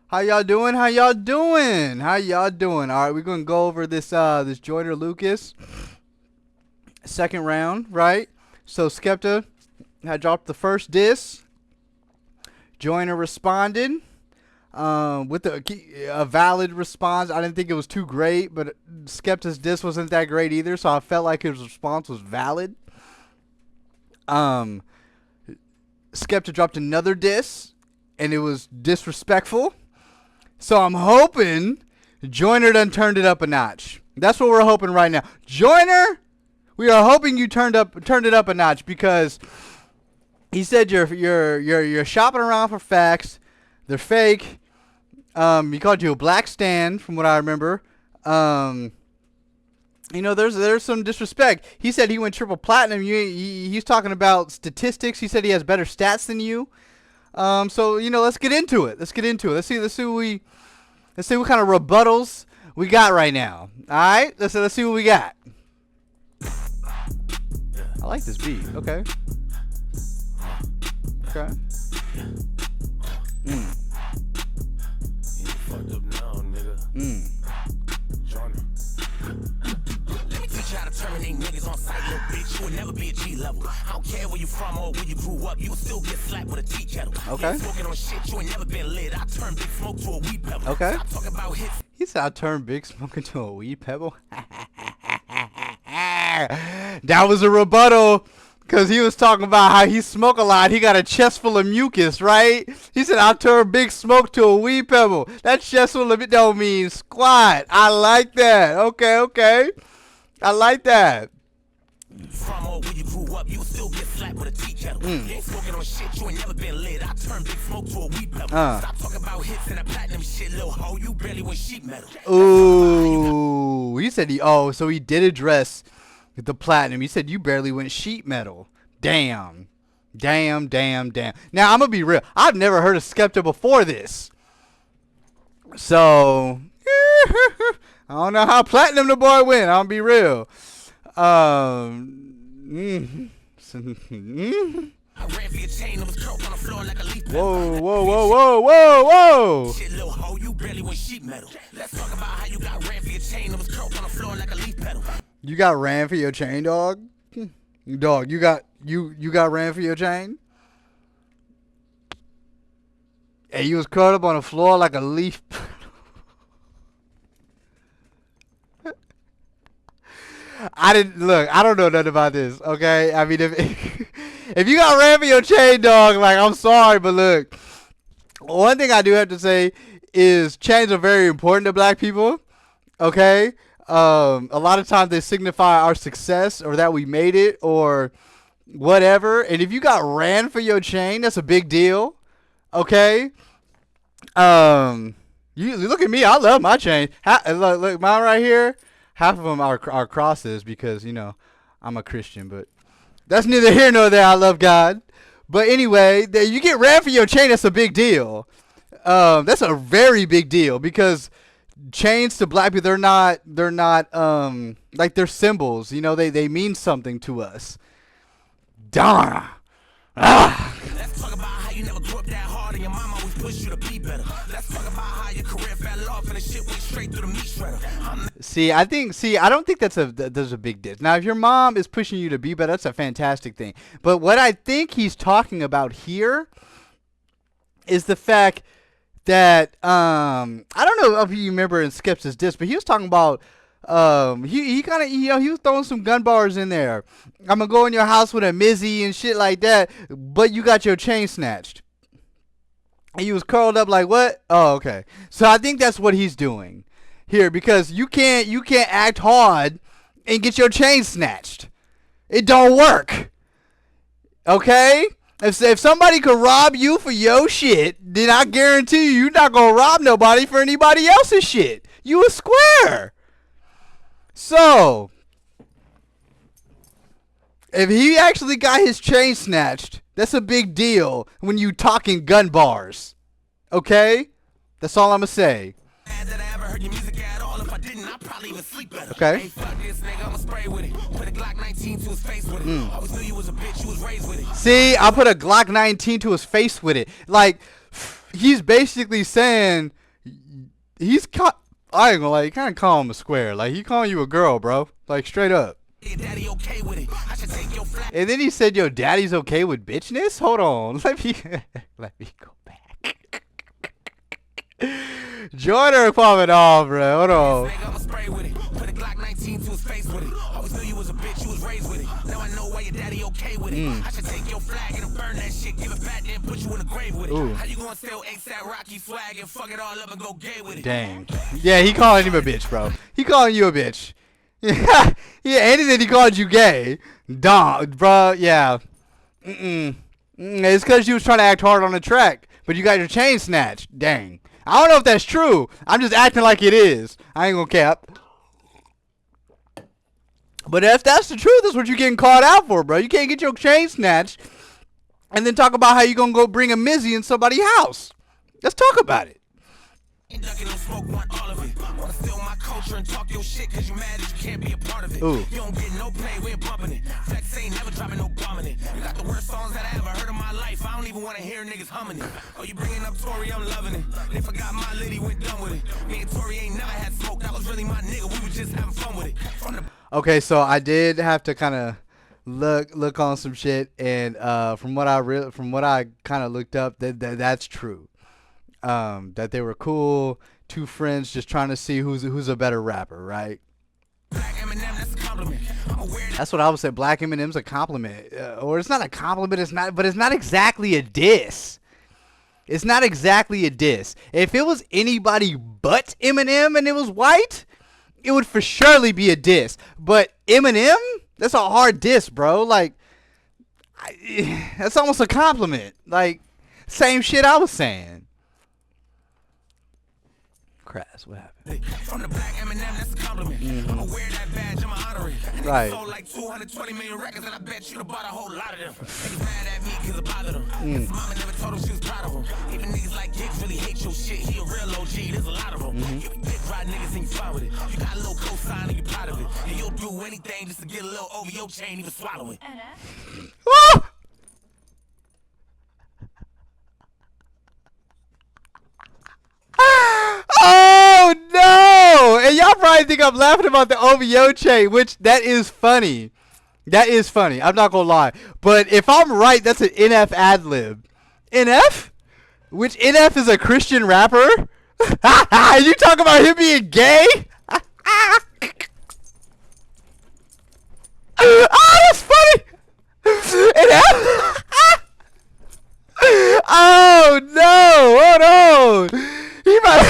How y'all doing? How y'all doing? How y'all doing? All right, we're gonna go over this Joyner Lucas second round, right? So Skepta had dropped the first diss. Joyner responded with a valid response. I didn't think it was too great, but Skepta's diss wasn't that great either, so I felt like his response was valid. Um, Skepta dropped another diss, and it was disrespectful. So I'm hoping Joyner done turned it up a notch. That's what we're hoping right now. Joyner, we are hoping you turned it up a notch because he said you're shopping around for facts. They're fake. He called you a black stan, from what I remember. There's some disrespect. He said he went triple platinum. He's talking about statistics. He said he has better stats than you. So let's get into it. Let's see what kind of rebuttals we got right now. All right, let's see what we got. I like this beat. Okay. Okay. Let me teach you how to terminate niggas on sight, little bitch. You will never be a G level. I don't care where you from or where you grew up. You will still get slapped with a tea kettle. Okay. Smoking on shit, you ain't never been lit. I turn big smoke to a weed pebble. Okay. Stop talking about hits. He said I turned big smoke into a weed pebble. That was a rebuttal. Because he was talking about how he smoke a lot. He got a chest full of mucus, right? He said, I'll turn big smoke to a weed pebble. That chest full of it don't mean squat. I like that. Okay. I like that. From or where you grew up, you will still get slapped with a tea kettle. You ain't smoking on shit, you ain't never been lit. I turn big smoke to a weed pebble. Stop talking about hits and that platinum shit, little hoe. You barely went sheet metal. Ooh. He said so he did address the platinum. He said you barely went sheet metal. Damn. Now I'm gonna be real. I've never heard of Skepta before this. So I don't know how platinum the boy went. I'll be real. I ran for your chain, it was curled on the floor like a leaf pebble. Whoa. Shit, little hoe, you barely went sheet metal. Let's talk about how you got ran for your chain, it was curled on the floor like a leaf pedal. You got ran for your chain, dog? Dog, you got ran for your chain? And you was curled up on the floor like a leaf. I don't know nothing about this, okay? I mean, if you got ran for your chain, dog, like, I'm sorry, but look, one thing I do have to say is chains are very important to black people, okay? A lot of times they signify our success or that we made it or whatever. And if you got ran for your chain, that's a big deal. Okay. You look at me. I love my chain. Look, mine right here. Half of them are crosses because I'm a Christian, but that's neither here nor there. I love God. But anyway, you get ran for your chain. That's a big deal. That's a very big deal because chains to black people, they're not like they're symbols. They mean something to us. Darn. Let's talk about how you never grew up that hard and your mom always pushed you to be better. Let's talk about how your career fell off and the shit went straight through the meat shredder. I don't think that's a big diss. Now, if your mom is pushing you to be better, that's a fantastic thing. But what I think he's talking about here is the fact that I don't know if you remember in Skepta's diss, but he was talking about he kind of he was throwing some gun bars in there. I'm gonna go in your house with a Mizzy and shit like that, but you got your chain snatched. And you was curled up like what? Oh, okay. So I think that's what he's doing here because you can't act hard and get your chain snatched. It don't work. Okay? If somebody could rob you for your shit, then I guarantee you're not gonna rob nobody for anybody else's shit. You a square. So, if he actually got his chain snatched, that's a big deal when you talking gun bars. Okay? That's all I'm gonna say. Okay. See, I put a Glock 19 to his face with it. Like, he's basically saying I ain't gonna lie, you kind of call him a square. Like, he calling you a girl, bro. Like, straight up. Daddy okay with it. I should take your flag. And then he said, yo, daddy's okay with bitchness? Hold on. Let me go back. Joyner popping off, bro. Hold on. I'ma spray with it. Put a Glock 19 to his face with it. Always knew you was a bitch, you was raised with it. Now I know why your daddy okay with it. I should take your flag and burn that shit, give it back, then put you in the grave with it. Ooh. How you gonna steal ASAP Rocky flag and fuck it all up and go gay with it? Dang. Yeah, he calling him a bitch, bro. He calling you a bitch. Yeah, anything he called you gay. Dog, bro, yeah. It's because you was trying to act hard on the track, but you got your chain snatched. Dang. I don't know if that's true. I'm just acting like it is. I ain't gonna cap. But if that's the truth, that's what you're getting called out for, bro. You can't get your chain snatched and then talk about how you gonna go bring a Mizzy in somebody's house. Let's talk about it. Smoke, want all of it. Wanna steal my culture and talk your shit cause you mad that you can't be a part of it. Ooh. You don't get no play, we're bumping it. Flex ain't never dropping no bomb in it. You got the worst songs that I ever heard in my life. I don't even wanna hear niggas humming it. Oh, you bringing up Tory, I'm loving it. They forgot my lady went done with it. Me and Tory ain't never had smoke. That was really my nigga. We was just having fun with it. From the Okay, so I did have to kind of look on some shit, and from what I kind of looked up, that's true. That they were cool, two friends just trying to see who's a better rapper, right? Black Eminem, that's a compliment. I'm aware That's what I would say. Black Eminem's a compliment, or it's not a compliment. But it's not exactly a diss. It's not exactly a diss. If it was anybody but Eminem and it was white, it would for surely be a diss. But Eminem, that's a hard diss, bro. Like, that's almost a compliment. Like, same shit I was saying. Crass, what happened? from the Black Eminem, that's a compliment. I'm aware that badge, I'ma honor it. And Right. sold like 220 million records, and I bet you bought a whole lot of them. Niggas mad at me cause it bothered them. His mama never told him she was proud of him. Even niggas like Gigs really hate your shit. He a real OG, there's a lot of them. You be dick ride niggas and you fine with it. You got a little cosign and you proud of it. And you'll do anything just to get a little over your chain, even swallow it. Woo! Oh no! And y'all probably think I'm laughing about the OVO chain, which that is funny. That is funny. I'm not gonna lie. But if I'm right, that's an NF ad lib. NF? Which NF is a Christian rapper? You talk about him being gay? Oh, that's funny. NF? Oh no! Hold on. He might.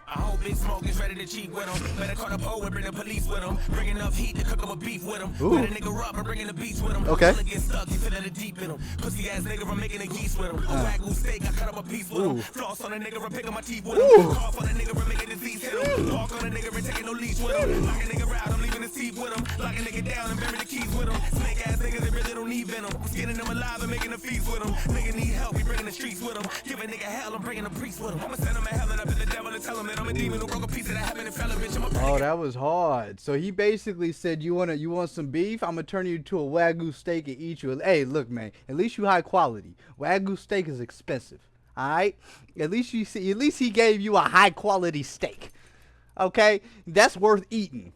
I hope Big Smoke is ready to cheat with him. Better call the pole and bring the police with him. Bring enough heat to cook up a beef with him. Ooh. Better nigga up and bringing the beats with him. Okay. Till it get stuck, you feeling it deep in him. Pussy ass nigga from making a geese with him. A wagyu steak, I cut up a piece with him. Floss on a nigga from picking my teeth with him. Cough on a nigga from making disease hit him. Walk on a nigga from taking no leash with him. Lock a nigga out, I'm leaving his teeth with him. Lock a nigga down and bury the keys with him. Snake ass niggas, they really don't need venom. Skinning them alive and making a feast with him. Nigga need help, we bringing the streets with him. Give a nigga hell, I'm bringing a priest with him. I'ma send him to hell and up in the devil and tell him that I'm a demon who broke a piece of that heaven and fell a bitch. I'm a Oh, that was hard. So he basically said, "You want some beef? I'm gonna turn you to a wagyu steak and eat you." Hey, look, man. At least you high quality. Wagyu steak is expensive. All right. At least he gave you a high quality steak. Okay, that's worth eating.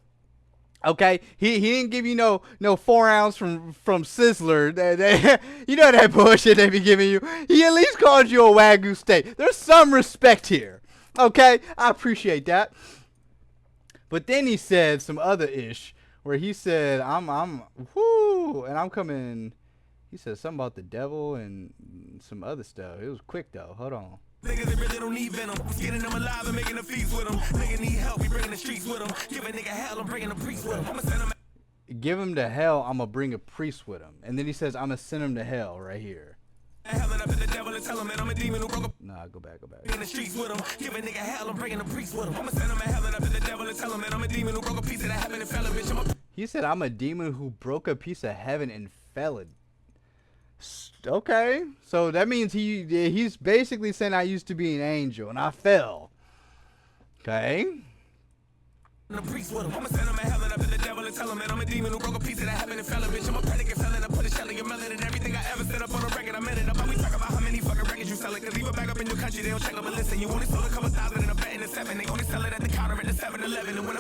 Okay, he didn't give you no 4 ounce from Sizzler. You know that bullshit they be giving you. He at least called you a wagyu steak. There's some respect here. Okay, I appreciate that. But then he said some other ish where he said, I'm coming. He said something about the devil and some other stuff. It was quick though. Hold on. Niggas they really don't need venom. Skinning them alive and making a feast with them. Nigga need help, we bringing the streets with them. Give a nigga hell, I'm bringing a priest with him. I'ma send him. Give him to hell. I'm gonna bring a priest with him. And then he says, I'm gonna send him to hell right here. Hell and up in the devil and tell him that I'm a demon who broke a Nah, go back. in the streets with him. Give a nigga hell, I'm bringing a priest with him. I'ma send him to hell and up in the devil and tell him that I'm a demon who broke a piece of that heaven and fell a bitch. I'm a He said, I'm a demon who broke a piece of heaven and fell it. Okay, so that means he's basically saying I used to be an angel and I fell. Okay. the priest with him. I'ma send him to hell and up in the devil and tell him that I'm a demon who broke a piece of that heaven and fell a bitch. I'm a predicate felon, I put a shell in your melon and everything I ever said up on the record, I meant it. Up, we talk about how many fucking records you sell it, cause leave it back up in your country, they don't check up and listen. You only sold a couple thousand in a bet in the 7. They only sell it at the counter at the 7-Eleven. And when I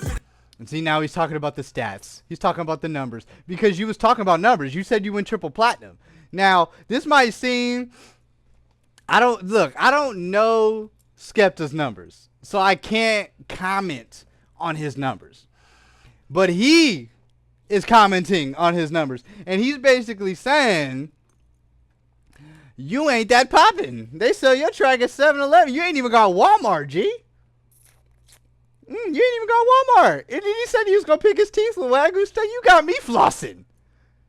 And see, now he's talking about the stats. He's talking about the numbers. Because you was talking about numbers. You said you went triple platinum. Now, this might seem... I don't know Skepta's numbers. So I can't comment on his numbers. But he is commenting on his numbers. And he's basically saying... You ain't that poppin'. They sell your track at 7-Eleven. You ain't even got Walmart, G. You ain't even got Walmart. And he said he was going to pick his teeth with Wagyu stuff. You got me flossing.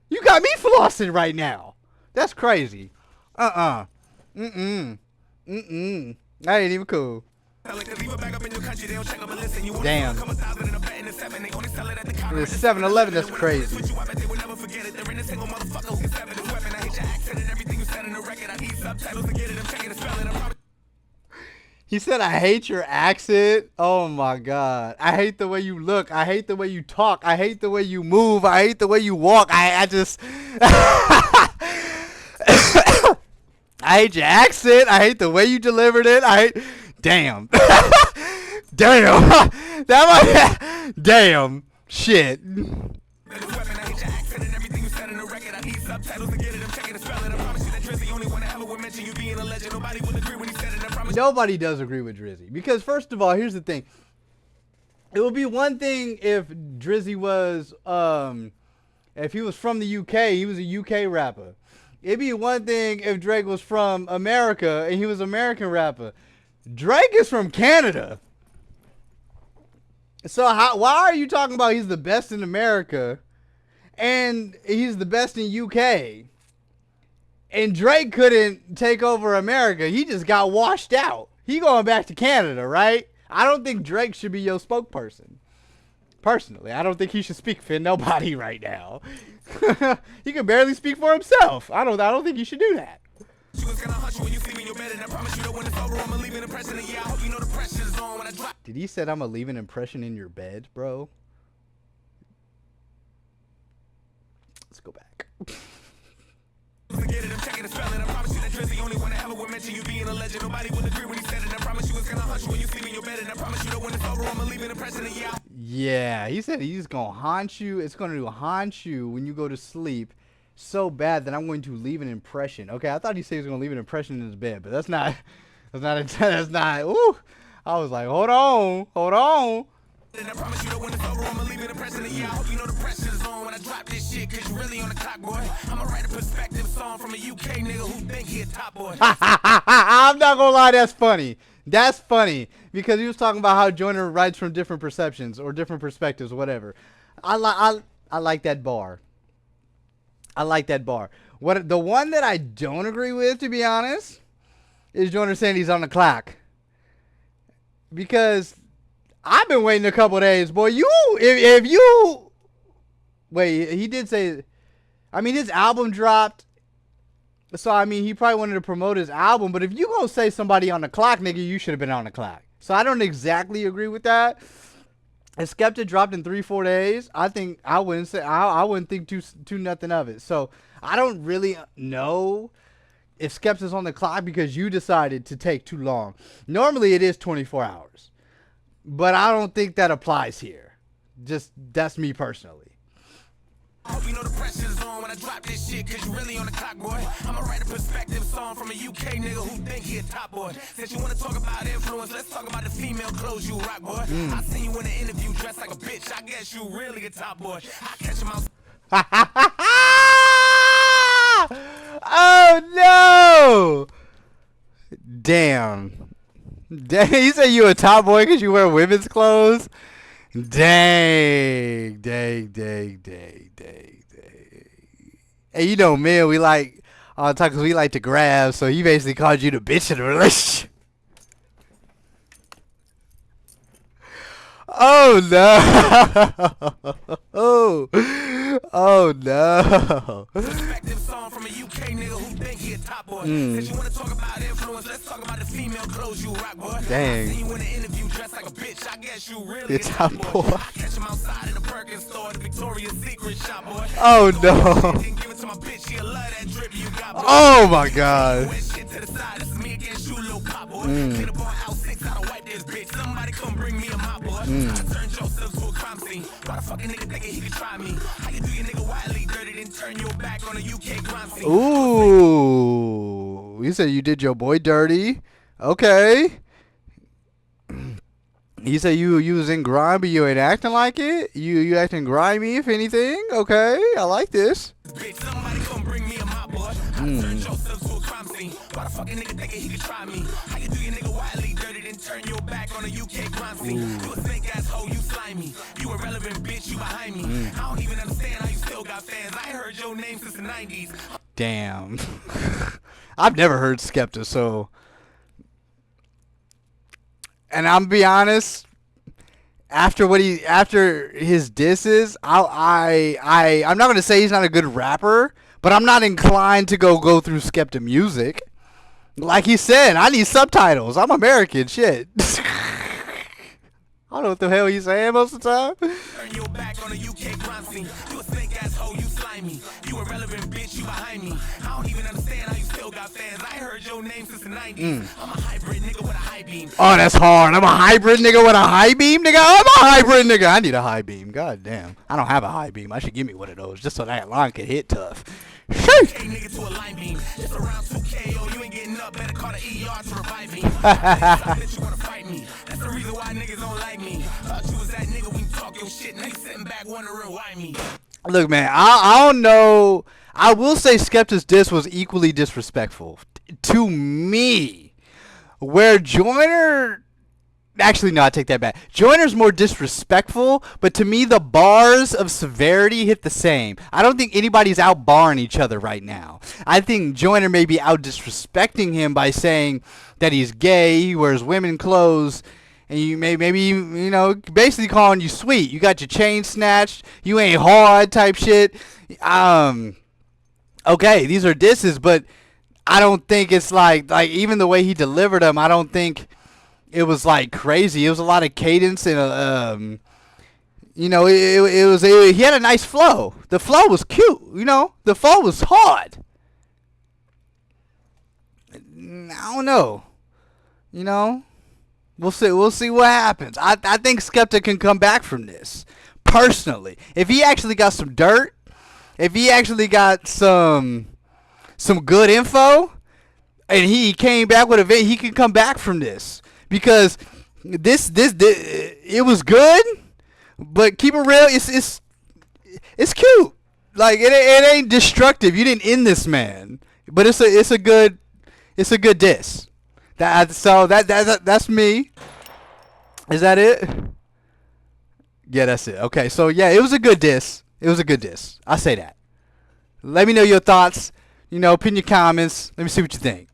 You got me flossing right now. That's crazy. That ain't even cool. Damn. The 7-Eleven, that's crazy. He said, I hate your accent. Oh my God. I hate the way you look. I hate the way you talk. I hate the way you move. I hate the way you walk. I just... I hate your accent. I hate the way you delivered it. Damn. Damn. Damn. Shit. Nobody does agree with Drizzy. Because first of all, here's the thing. It would be one thing if Drizzy was, if he was from the UK, he was a UK rapper. It'd be one thing if Drake was from America and he was an American rapper. Drake is from Canada. So why are you talking about he's the best in America and he's the best in UK? And Drake couldn't take over America. He just got washed out. He going back to Canada, right? I don't think Drake should be your spokesperson. Personally, I don't think he should speak for nobody right now. He can barely speak for himself. I don't think he should do that. Did he said I'm gonna leave an impression in your bed, bro? Let's go back. Yeah, he said he's gonna haunt you. It's gonna haunt you when you go to sleep so bad that I'm going to leave an impression. Okay, I thought he said he was gonna leave an impression in his bed, but that's not. Ooh, I was like, hold on. And I promise you that when it's over, I'ma leave an impression of you. I hope you know the pressure's on when I drop this shit, cause you really on the clock, boy. I'ma write a perspective song from a UK nigga who think he a top boy. I'm not gonna lie, that's funny. That's funny. Because he was talking about how Joyner writes from different perceptions or different perspectives, whatever. I like that bar. I like that bar. The one that I don't agree with, to be honest, is Joyner saying he's on the clock. Because I've been waiting a couple days, boy. If you wait, he did say, I mean, his album dropped, so I mean, he probably wanted to promote his album. But if you gonna say somebody on the clock, nigga, you should have been on the clock. So I don't exactly agree with that. If Skepta dropped in 3-4 days, I wouldn't think too nothing of it. So I don't really know if Skepta's on the clock because you decided to take too long. Normally it is 24 hours. But I don't think that applies here. Just, that's me personally. I hope you know the pressure's on when I drop this shit, cause you really on the clock, boy. I'ma write a perspective song from a UK nigga who think he a top boy. Since you wanna talk about influence, let's talk about the female clothes you rock, boy. I seen you in an interview dressed like a bitch. I guess you really a top boy. I catch him out. Oh no! Damn. You say you a top boy because you wear women's clothes? Dang. Hey, you know, man, we like, because we like to grab, so he basically called you the bitch in the relationship. Oh, no. Oh, no. Perspective song from a UK nigga who think he a top boy. Since you want to talk about influence, let's talk about the female clothes you rock, boy. Dang. I seen you in an interview dressed like a bitch. I guess you really a top boy. I catch him outside in the Perkins store, the Victoria's Secret shop, boy. Oh, no. Oh, my God. against you, little pop boy. Clean up on out 6, I don't wipe this bitch. Somebody come bring me a mop boy. I turn Joseph to a crime scene. Why the fucking nigga thinking he can try me? How you do your nigga wildly dirty, then turn your back on a UK crime scene? Ooh, you said you did your boy dirty. Okay. You said you was in grime, but you ain't acting like it. You acting grimy, if anything. Okay, I like this. Bitch, somebody come bring me a mop boy. I turn Joseph to a crime scene. Why the fucking nigga thinking he can try me? How you do your nigga wildly dirty, then turn your back on a UK crime scene? You a snake ass hoe, you slimy. You irrelevant bitch, you behind me. I don't even understand how you still got fans. I ain't heard your name since the 90s. Damn. I've never heard Skepta, so. And I'm be honest, after his disses, I'm not gonna say he's not a good rapper, but I'm not inclined to go through Skepta music. Like he said, I need subtitles. I'm American, shit. I don't know what the hell he's saying most of the time. Turn your back on a UK crime scene. You a snake ass hoe, you slimy. You irrelevant bitch, you behind me. I don't even understand how you still got fans. I ain't heard your name since the 90s. I'm a hybrid nigga with a high beam. Oh, that's hard. I'm a hybrid nigga with a high beam, nigga. I'm a hybrid nigga. I need a high beam. God damn. I don't have a high beam. I should give me one of those just so that line can hit tough. Hey, nigga to a line beam. It's around 2K. Oh, you ain't getting up. Better call the ER to revive me. That you wanna fight me. That's the reason why niggas don't like me. Thought you was that nigga when you talk your shit. Now you sitting back wondering why me. Look, man, I don't know. I will say Skepta's diss was equally disrespectful to me. Where Joyner... Actually, no, I take that back. Joyner's more disrespectful, but to me, the bars of severity hit the same. I don't think anybody's out barring each other right now. I think Joyner may be out disrespecting him by saying that he's gay, he wears women clothes, and you maybe you know, basically calling you sweet. You got your chain snatched, you ain't hard type shit. Okay, these are disses, but I don't think it's like even the way he delivered them, I don't think it was like crazy. It was a lot of cadence and you know, he had a nice flow. The flow was cute, you know. The flow was hard. I don't know. You know, we'll see what happens. I think Skepta can come back from this. Personally, if he actually got some dirt, if he actually got some good info, and he came back with a video, he can come back from this. Because this it was good, but keep it real, it's cute. Like it ain't destructive. You didn't end this man, but it's a good diss. That's me. Is that it? Yeah, that's it. Okay, so yeah, it was a good diss. It was a good diss. I say that. Let me know your thoughts. You know, pin your comments. Let me see what you think.